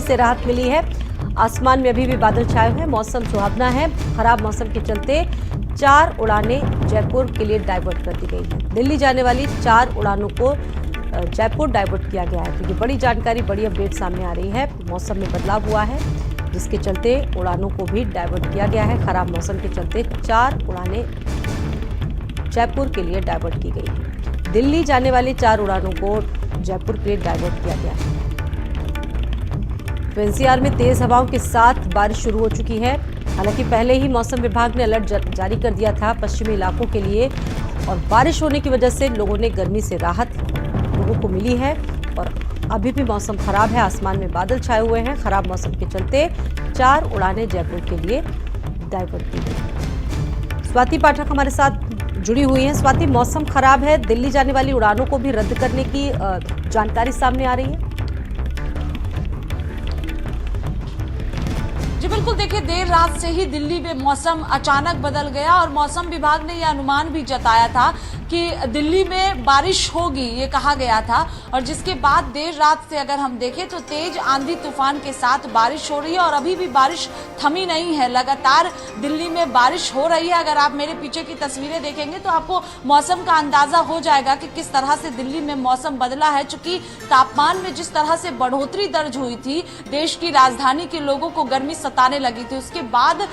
से राहत मिली है। आसमान में अभी भी बादल छाए हुए हैं, मौसम सुहावना है। खराब मौसम के चलते 4 उड़ानें जयपुर के लिए डाइवर्ट कर दी गई हैं। दिल्ली जाने वाली 4 उड़ानों को जयपुर डाइवर्ट किया गया है। तो ये बड़ी जानकारी, बड़ी अपडेट सामने आ रही है। मौसम में बदलाव हुआ है जिसके चलते उड़ानों को भी डाइवर्ट किया गया है। खराब मौसम के चलते 4 उड़ानें जयपुर के लिए डाइवर्ट की गई है। दिल्ली जाने वाली 4 उड़ानों को जयपुर के लिए डाइवर्ट किया गया है। तो एनसीआर में तेज हवाओं के साथ बारिश शुरू हो चुकी है। हालांकि पहले ही मौसम विभाग ने अलर्ट जारी कर दिया था पश्चिमी इलाकों के लिए, और बारिश होने की वजह से लोगों ने गर्मी से राहत लोगों को मिली है। और अभी भी मौसम खराब है, आसमान में बादल छाए हुए हैं। खराब मौसम के चलते 4 उड़ानें जयपुर के लिए डाइवर्ट की गई। स्वाति पाठक हमारे साथ जुड़ी हुई हैं। स्वाति, मौसम खराब है, दिल्ली जाने वाली उड़ानों को भी रद्द करने की जानकारी सामने आ रही है। जी बिल्कुल, देखिए देर रात से ही दिल्ली में मौसम अचानक बदल गया और मौसम विभाग ने यह अनुमान भी जताया था कि दिल्ली में बारिश होगी, ये कहा गया था। और जिसके बाद देर रात से अगर हम देखें तो तेज आंधी तूफान के साथ बारिश हो रही है और अभी भी बारिश थमी नहीं है। लगातार दिल्ली में बारिश हो रही है। अगर आप मेरे पीछे की तस्वीरें देखेंगे तो आपको मौसम का अंदाजा हो जाएगा कि किस तरह से दिल्ली में मौसम बदला है। चूंकि तापमान में जिस तरह से बढ़ोतरी दर्ज हुई थी, देश की राजधानी के लोगों को गर्मी सताने लगी थी, उसके बाद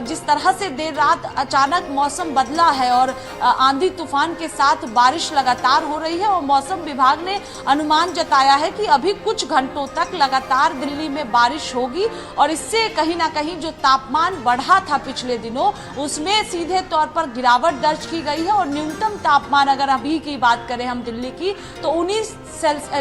जिस तरह से देर रात अचानक मौसम बदला है और आंधी तूफान के साथ बारिश लगातार हो रही है। और मौसम विभाग ने अनुमान जताया है कि अभी कुछ घंटों तक लगातार दिल्ली में बारिश होगी और इससे कहीं ना कहीं जो तापमान बढ़ा था पिछले दिनों, उसमें सीधे तौर पर गिरावट दर्ज की गई है। और न्यूनतम तापमान अगर अभी की बात करें हम दिल्ली की, तो 19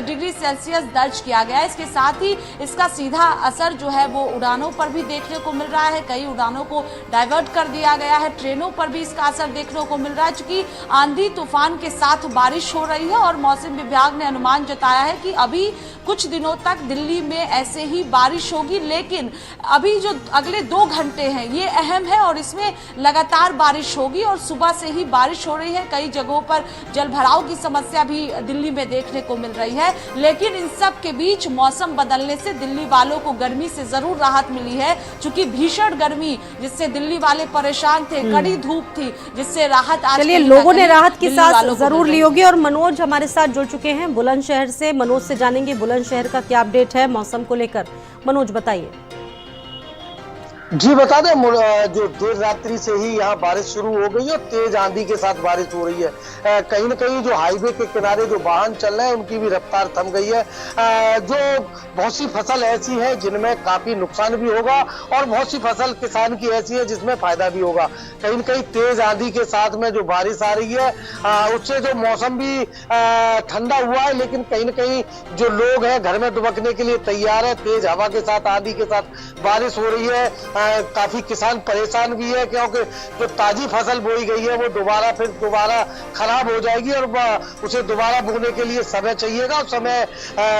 डिग्री सेल्सियस दर्ज किया गया है। इसके साथ ही इसका सीधा असर जो है वो उड़ानों पर भी देखने को मिल रहा है। कई उड़ानों को डाइवर्ट कर दिया गया है, ट्रेनों पर भी इसका असर देखने को मिल रहा है। चूंकि आंधी तूफान के साथ बारिश हो रही है और मौसम विभाग ने अनुमान जताया है कि अभी कुछ दिनों तक दिल्ली में ऐसे ही बारिश होगी। लेकिन अभी जो अगले 2 घंटे हैं ये अहम है और इसमें लगातार बारिश होगी और सुबह से ही बारिश हो रही है। कई जगहों पर जलभराव की समस्या भी दिल्ली में देखने को मिल रही है। लेकिन इन सब के बीच मौसम बदलने से दिल्ली वालों को गर्मी से जरूर राहत मिली है। चूंकि भीषण गर्मी जिससे दिल्ली वाले परेशान थे, कड़ी धूप थी, जिससे राहत आज चलिए लोगों ने राहत की सांस जरूर ली होगी। और मनोज हमारे साथ जुड़ चुके हैं बुलंदशहर से। मनोज से जानेंगे बुलंदशहर का क्या अपडेट है मौसम को लेकर। मनोज बताइए। जी बता दें, जो देर रात्रि से ही यहाँ बारिश शुरू हो गई है और तेज आंधी के साथ बारिश हो रही है। कहीं न कहीं जो हाईवे के किनारे जो वाहन चल रहे हैं उनकी भी रफ्तार थम गई है। जो बहुत सी फसल ऐसी है जिनमें काफी नुकसान भी होगा और बहुत सी फसल किसान की ऐसी है जिसमें फायदा भी होगा। कहीं न कहीं तेज आंधी के साथ में जो बारिश आ रही है उससे जो मौसम भी ठंडा हुआ है, लेकिन कहीं न कहीं जो लोग हैं घर में दुबकने के लिए तैयार है। तेज हवा के साथ, आंधी के साथ बारिश हो रही है। काफी किसान परेशान भी है क्योंकि जो ताजी फसल बोई गई है वो दोबारा खराब हो जाएगी और उसे दोबारा बोने के लिए समय चाहिएगा और समय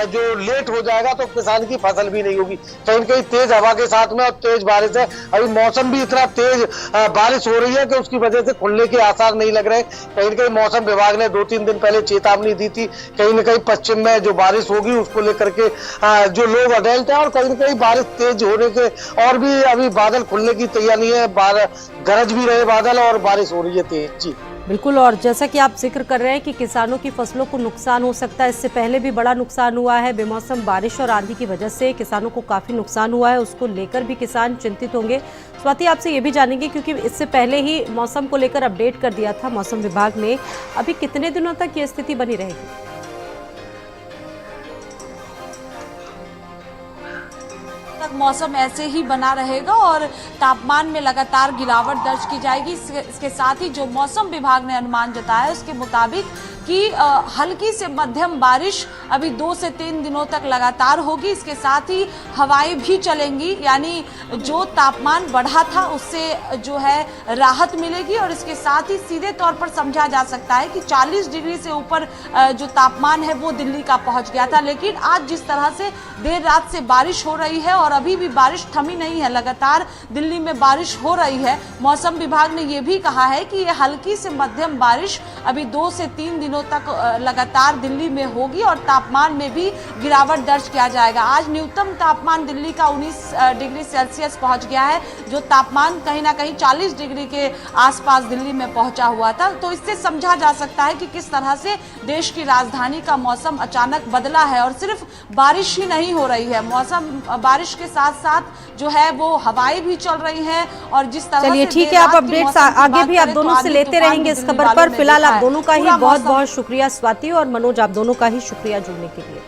जो लेट हो जाएगा तो किसान की फसल भी नहीं होगी। कहीं कहीं तेज हवा के साथ में और तेज बारिश है। अभी मौसम भी इतना तेज बारिश हो रही है कि उसकी वजह से खुलने के आसार नहीं लग रहे। कहीं न कहीं मौसम विभाग ने 2-3 दिन पहले चेतावनी दी थी कहीं न कहीं पश्चिम में जो बारिश होगी उसको लेकर के जो लोग अडेल्ट है। और कहीं न कहीं बारिश तेज होने के और भी अभी बादल खुलने की तैयारी है। गरज भी रहे बादल और बारिश हो रही है तेज। जी बिल्कुल। और जैसा कि आप जिक्र कर रहे हैं कि किसानों की फसलों को नुकसान हो सकता है, इससे पहले भी बड़ा नुकसान हुआ है। बेमौसम बारिश और आंधी की वजह से किसानों को काफी नुकसान हुआ है, उसको लेकर भी किसान चिंतित होंगे। स्वाति, आपसे ये भी जानेंगे क्योंकि इससे पहले ही मौसम को लेकर अपडेट कर दिया था मौसम विभाग ने, अभी कितने दिनों तक ये स्थिति बनी रहेगी? मौसम ऐसे ही बना रहेगा और तापमान में लगातार गिरावट दर्ज की जाएगी। इसके साथ ही जो मौसम विभाग ने अनुमान जताया है उसके मुताबिक कि हल्की से मध्यम बारिश अभी 2 से 3 दिनों तक लगातार होगी। इसके साथ ही हवाएं भी चलेंगी, यानी जो तापमान बढ़ा था उससे जो है राहत मिलेगी। और इसके साथ ही सीधे तौर पर समझा जा सकता है कि 40 डिग्री से ऊपर जो तापमान है वो दिल्ली का पहुंच गया था। लेकिन आज जिस तरह से देर रात से बारिश हो रही है और अभी भी बारिश थमी नहीं है, लगातार दिल्ली में बारिश हो रही है, मौसम विभाग ने ये भी कहा है कि ये हल्की से मध्यम बारिश अभी 2 से 3 दिनों दिनों तक लगातार दिल्ली में होगी और तापमान में भी गिरावट दर्ज किया जाएगा। आज न्यूनतम तापमान दिल्ली का 19 डिग्री सेल्सियस पहुंच गया है, जो तापमान कहीं ना कहीं 40 डिग्री के आसपास दिल्ली में पहुंचा हुआ था। तो इससे समझा जा सकता है कि किस तरह से देश की राजधानी का मौसम अचानक बदला है। और सिर्फ बारिश ही नहीं हो रही है, मौसम बारिश के साथ साथ जो है वो हवाएं भी चल रही हैं। और जिस तरह चलिए से ठीक है, आप अपडेट्स आगे भी आप दोनों से लेते रहेंगे इस खबर पर। फिलहाल आप दोनों का ही बहुत बहुत शुक्रिया स्वाति, और मनोज आप दोनों का ही शुक्रिया जुड़ने के लिए।